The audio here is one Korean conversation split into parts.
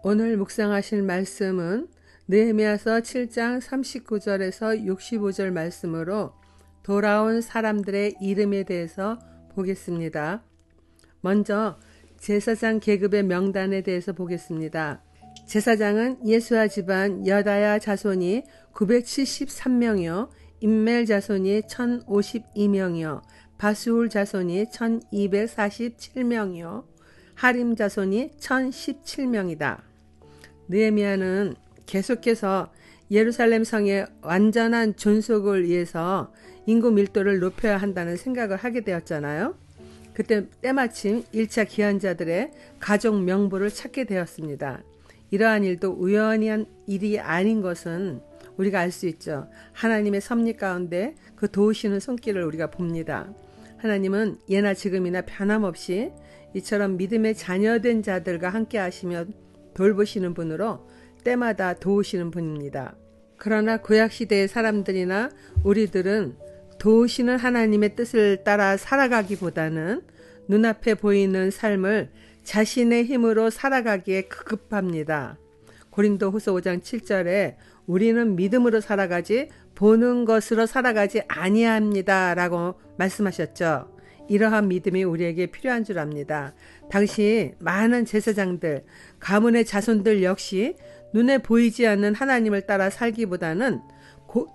오늘 묵상하실 말씀은 느헤미야서 7장 39절에서 65절 말씀으로 돌아온 사람들의 이름에 대해서 보겠습니다. 먼저 제사장 계급의 명단에 대해서 보겠습니다. 제사장은 예수아 집안 여다야 자손이 973명이요 임멜 자손이 1052명이요 바수울 자손이 1247명이요 하림 자손이 1017명이다. 느헤미야는 계속해서 예루살렘 성의 완전한 존속을 위해서 인구 밀도를 높여야 한다는 생각을 하게 되었잖아요. 그때 때마침 1차 기한자들의 가족 명부를 찾게 되었습니다. 이러한 일도 우연히 한 일이 아닌 것은 우리가 알 수 있죠. 하나님의 섭리 가운데 그 도우시는 손길을 우리가 봅니다. 하나님은 예나 지금이나 변함없이 이처럼 믿음의 자녀된 자들과 함께 하시며 돌보시는 분으로 때마다 도우시는 분입니다. 그러나 구약시대의 사람들이나 우리들은 도우시는 하나님의 뜻을 따라 살아가기보다는 눈앞에 보이는 삶을 자신의 힘으로 살아가기에 급급합니다. 고린도후서 5장 7절에 우리는 믿음으로 살아가지 보는 것으로 살아가지 아니합니다 라고 말씀하셨죠. 이러한 믿음이 우리에게 필요한 줄 압니다. 당시 많은 제사장들, 가문의 자손들 역시 눈에 보이지 않는 하나님을 따라 살기보다는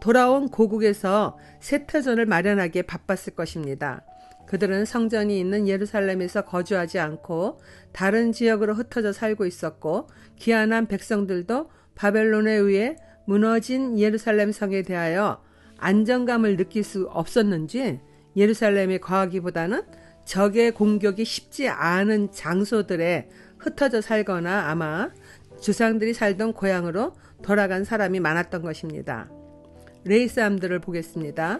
돌아온 고국에서 세터전을 마련하기에 바빴을 것입니다. 그들은 성전이 있는 예루살렘에서 거주하지 않고 다른 지역으로 흩어져 살고 있었고 귀환한 백성들도 바벨론에 의해 무너진 예루살렘 성에 대하여 안정감을 느낄 수 없었는지 예루살렘에 거하기보다는 적의 공격이 쉽지 않은 장소들에 흩어져 살거나 아마 조상들이 살던 고향으로 돌아간 사람이 많았던 것입니다. 레위 사람들을 보겠습니다.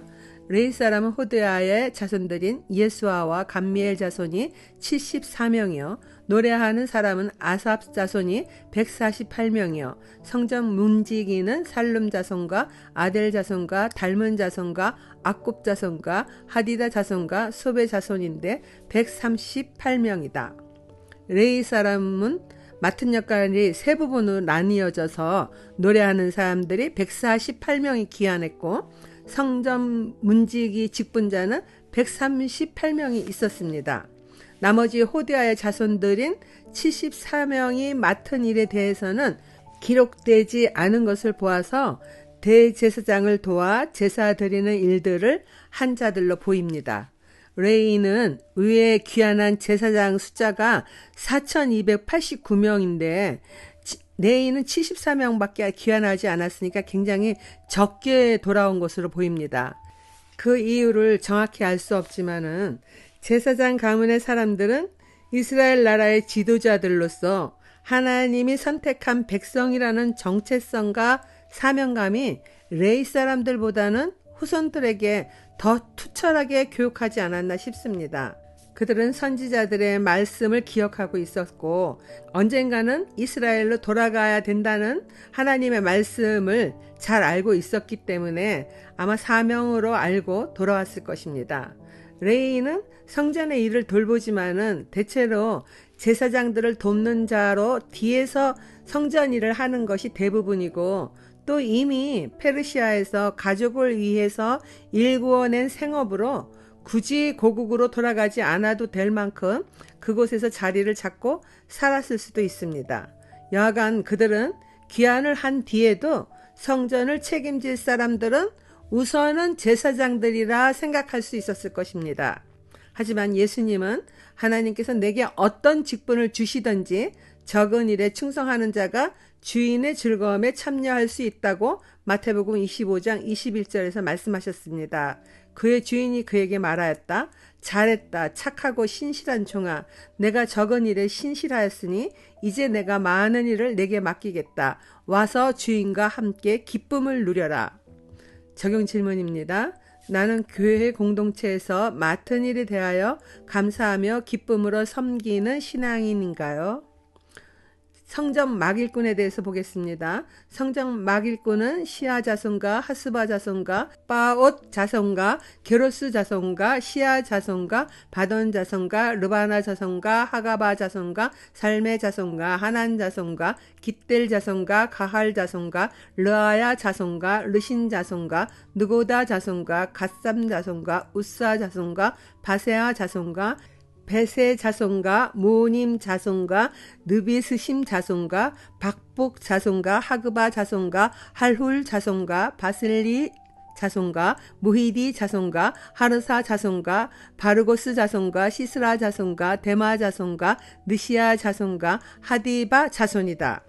레위 사람은 호드야의 자손들인 예수아와 감미엘 자손이 74명이요 노래하는 사람은 아삽 자손이 148명이요 성전 문지기는 살룸 자손과 아델 자손과 달문 자손과 악굽 자손과 하디다 자손과 소베 자손인데 138명이다. 레위 사람은 맡은 역할이 세 부분으로 나뉘어져서 노래하는 사람들이 148명이 기한했고 성전 문지기 직분자는 138명이 있었습니다. 나머지 호디아의 자손들인 74명이 맡은 일에 대해서는 기록되지 않은 것을 보아서 대제사장을 도와 제사 드리는 일들을 한 자들로 보입니다. 레위는 의회에 귀환한 제사장 숫자가 4289명인데 레위는 74명밖에 귀환하지 않았으니까 굉장히 적게 돌아온 것으로 보입니다. 그 이유를 정확히 알 수 없지만은 제사장 가문의 사람들은 이스라엘 나라의 지도자들로서 하나님이 선택한 백성이라는 정체성과 사명감이 레위 사람들보다는 후손들에게 더 투철하게 교육하지 않았나 싶습니다. 그들은 선지자들의 말씀을 기억하고 있었고 언젠가는 이스라엘로 돌아가야 된다는 하나님의 말씀을 잘 알고 있었기 때문에 아마 사명으로 알고 돌아왔을 것입니다. 레위는 성전의 일을 돌보지만은 대체로 제사장들을 돕는 자로 뒤에서 성전 일을 하는 것이 대부분이고 또 이미 페르시아에서 가족을 위해서 일구어낸 생업으로 굳이 고국으로 돌아가지 않아도 될 만큼 그곳에서 자리를 잡고 살았을 수도 있습니다. 여하간 그들은 귀환을 한 뒤에도 성전을 책임질 사람들은 우선은 제사장들이라 생각할 수 있었을 것입니다. 하지만 예수님은 하나님께서 내게 어떤 직분을 주시든지 적은 일에 충성하는 자가 주인의 즐거움에 참여할 수 있다고 마태복음 25장 21절에서 말씀하셨습니다. 그의 주인이 그에게 말하였다. 잘했다. 착하고 신실한 종아. 내가 적은 일에 신실하였으니 이제 내가 많은 일을 내게 맡기겠다. 와서 주인과 함께 기쁨을 누려라. 적용 질문입니다. 나는 교회 공동체에서 맡은 일에 대하여 감사하며 기쁨으로 섬기는 신앙인인가요? 성전 막 일꾼에 대해서 보겠습니다. 성전 막 일꾼은 시아 자손과 하스바 자손과 바옷 자손과 게로스 자손과 시아 자손과 바돈 자손과 르바나 자손과 하가바 자손과 살메 자손과 하난 자손과 깃델 자손과 가할 자손과 르아야 자손과 르신 자손과 느고다 자손과 갓삼 자손과 우사 자손과 바세아 자손과 베세 자손과 모님 자손과 느비스심 자손과 박복 자손과 하그바 자손과 할훌 자손과 바슬리 자손과 무히디 자손과 하르사 자손과 바르고스 자손과 시스라 자손과 데마 자손과 느시아 자손과 하디바 자손이다.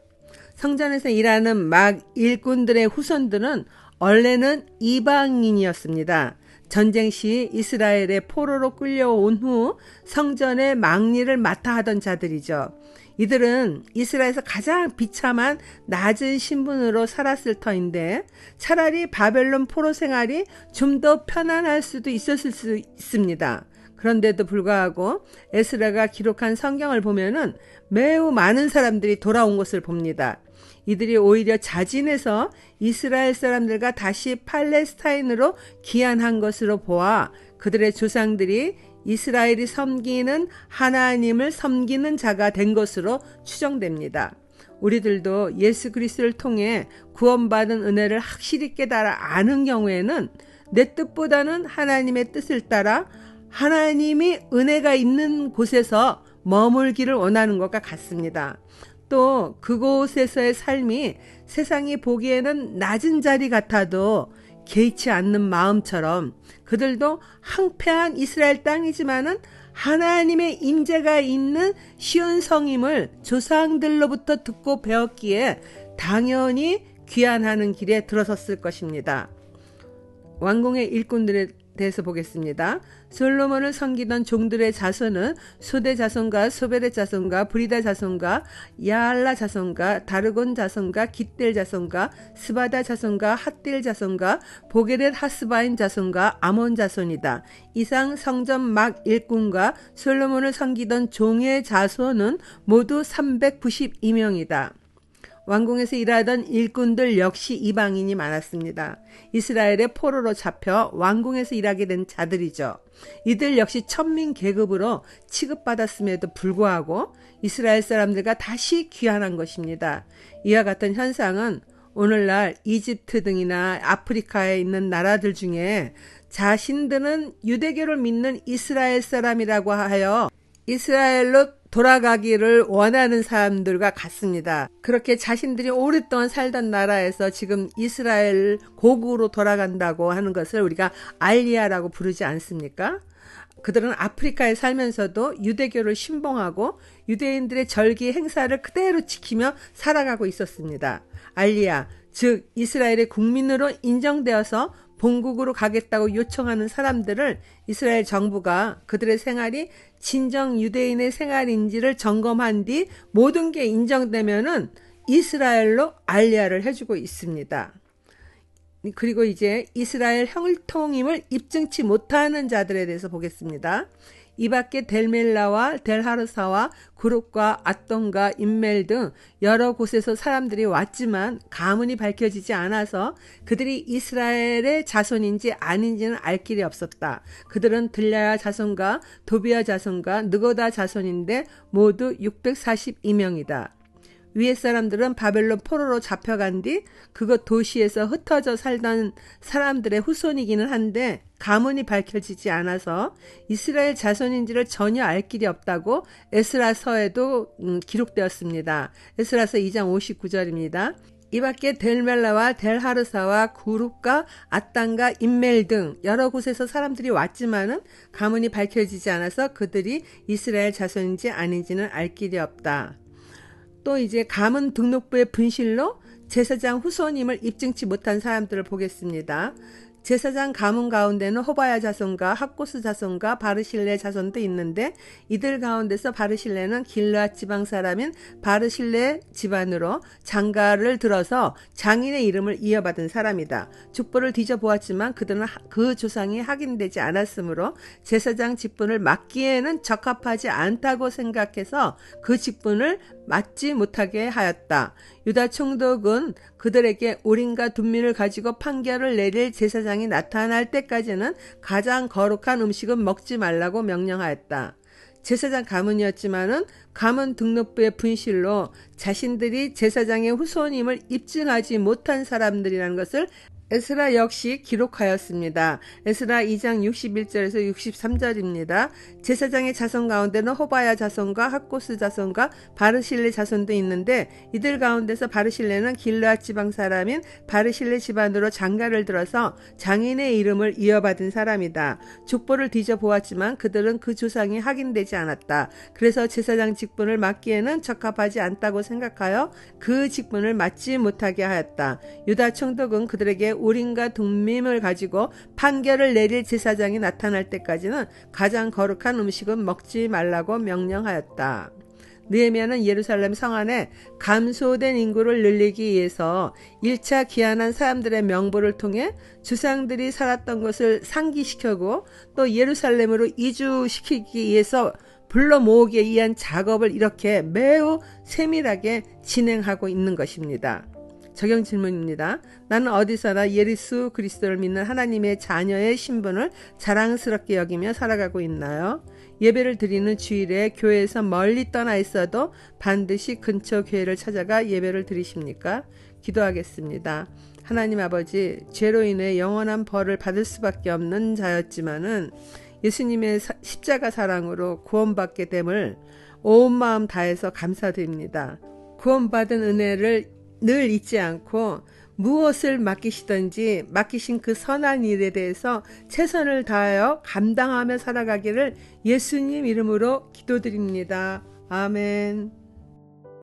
성전에서 일하는 막 일꾼들의 후손들은 원래는 이방인이었습니다. 전쟁 시 이스라엘의 포로로 끌려온 후 성전의 막리를 맡아 하던 자들이죠. 이들은 이스라엘에서 가장 비참한 낮은 신분으로 살았을 터인데 차라리 바벨론 포로 생활이 좀 더 편안할 수도 있었을 수 있습니다. 그런데도 불구하고 에스라가 기록한 성경을 보면은 매우 많은 사람들이 돌아온 것을 봅니다. 이들이 오히려 자진해서 이스라엘 사람들과 다시 팔레스타인으로 귀환한 것으로 보아 그들의 조상들이 이스라엘이 섬기는 하나님을 섬기는 자가 된 것으로 추정됩니다. 우리들도 예수 그리스도를 통해 구원받은 은혜를 확실히 깨달아 아는 경우에는 내 뜻보다는 하나님의 뜻을 따라 하나님이 은혜가 있는 곳에서 머물기를 원하는 것과 같습니다. 또 그곳에서의 삶이 세상이 보기에는 낮은 자리 같아도 개의치 않는 마음처럼 그들도 황폐한 이스라엘 땅이지만은 하나님의 임재가 있는 시온 성임을 조상들로부터 듣고 배웠기에 당연히 귀환하는 길에 들어섰을 것입니다. 왕궁의 일꾼들에 대해서 보겠습니다. 솔로몬을 섬기던 종들의 자손은 소대 자손과 소베렛 자손과 브리다 자손과 야알라 자손과 다르곤 자손과 깃델 자손과 스바다 자손과 핫델 자손과 보게렛 하스바인 자손과 아몬 자손이다. 이상 성전 막 일꾼과 솔로몬을 섬기던 종의 자손은 모두 392명이다. 왕궁에서 일하던 일꾼들 역시 이방인이 많았습니다. 이스라엘의 포로로 잡혀 왕궁에서 일하게 된 자들이죠. 이들 역시 천민 계급으로 취급받았음에도 불구하고 이스라엘 사람들과 다시 귀환한 것입니다. 이와 같은 현상은 오늘날 이집트 등이나 아프리카에 있는 나라들 중에 자신들은 유대교를 믿는 이스라엘 사람이라고 하여 이스라엘로 돌아가기를 원하는 사람들과 같습니다. 그렇게 자신들이 오랫동안 살던 나라에서 지금 이스라엘 고국으로 돌아간다고 하는 것을 우리가 알리야라고 부르지 않습니까? 그들은 아프리카에 살면서도 유대교를 신봉하고 유대인들의 절기 행사를 그대로 지키며 살아가고 있었습니다. 알리야, 즉 이스라엘의 국민으로 인정되어서 본국으로 가겠다고 요청하는 사람들을 이스라엘 정부가 그들의 생활이 진정 유대인의 생활인지를 점검한 뒤 모든 게 인정되면은 이스라엘로 알리야를 해주고 있습니다. 그리고 이제 이스라엘 혈통임을 입증치 못하는 자들에 대해서 보겠습니다. 이 밖에 델멜라와 델하르사와 구룹과 앗돈과 인멜 등 여러 곳에서 사람들이 왔지만 가문이 밝혀지지 않아서 그들이 이스라엘의 자손인지 아닌지는 알 길이 없었다. 그들은 들랴야 자손과 도비야 자손과 느고다 자손인데 모두 642명이다. 위에 사람들은 바벨론 포로로 잡혀간 뒤 그곳 도시에서 흩어져 살던 사람들의 후손이기는 한데 가문이 밝혀지지 않아서 이스라엘 자손인지를 전혀 알 길이 없다고 에스라서에도 기록되었습니다. 에스라서 2장 59절입니다. 이 밖에 델멜라와 델하르사와 구룹과 앗단과 인멜 등 여러 곳에서 사람들이 왔지만은 가문이 밝혀지지 않아서 그들이 이스라엘 자손인지 아닌지는 알 길이 없다. 또 이제 가문 등록부의 분실로 제사장 후손임을 입증치 못한 사람들을 보겠습니다. 제사장 가문 가운데는 호바야 자손과 학고스 자손과 바르실레 자손도 있는데 이들 가운데서 바르실레는 길르앗 지방 사람인 바르실레 집안으로 장가를 들어서 장인의 이름을 이어받은 사람이다. 족보를 뒤져보았지만 그들은 그 조상이 확인되지 않았으므로 제사장 직분을 맡기에는 적합하지 않다고 생각해서 그 직분을 맡지 못하게 하였다. 유다 총독은 그들에게 우림과 둠민을 가지고 판결을 내릴 제사장이 나타날 때까지는 가장 거룩한 음식은 먹지 말라고 명령하였다. 제사장 가문이었지만은 가문 등록부의 분실로 자신들이 제사장의 후손임을 입증하지 못한 사람들이라는 것을 에스라 역시 기록하였습니다. 에스라 2장 61절에서 63절입니다. 제사장의 자손 가운데는 호바야 자손과 학고스 자손과 바르실레 자손도 있는데 이들 가운데서 바르실레는 길르앗 지방 사람인 바르실레 집안으로 장가를 들어서 장인의 이름을 이어받은 사람이다. 족보를 뒤져보았지만 그들은 그 조상이 확인되지 않았다. 그래서 제사장 직분을 맡기에는 적합하지 않다고 생각하여 그 직분을 맡지 못하게 하였다. 유다 총독은 그들에게 우림과 둠밈을 가지고 판결을 내릴 제사장이 나타날 때까지는 가장 거룩한 음식은 먹지 말라고 명령하였다. 느헤미야는 예루살렘 성 안에 감소된 인구를 늘리기 위해서 1차 귀환한 사람들의 명부를 통해 조상들이 살았던 것을 상기시키고 또 예루살렘으로 이주시키기 위해서 불러 모으기 위한 작업을 이렇게 매우 세밀하게 진행하고 있는 것입니다. 적용 질문입니다. 나는 어디서나 예수 그리스도를 믿는 하나님의 자녀의 신분을 자랑스럽게 여기며 살아가고 있나요? 예배를 드리는 주일에 교회에서 멀리 떠나 있어도 반드시 근처 교회를 찾아가 예배를 드리십니까? 기도하겠습니다. 하나님 아버지, 죄로 인해 영원한 벌을 받을 수밖에 없는 자였지만은 예수님의 십자가 사랑으로 구원받게 됨을 온 마음 다해서 감사드립니다. 구원받은 은혜를 늘 잊지 않고 무엇을 맡기시든지 맡기신 그 선한 일에 대해서 최선을 다하여 감당하며 살아가기를 예수님 이름으로 기도드립니다. 아멘.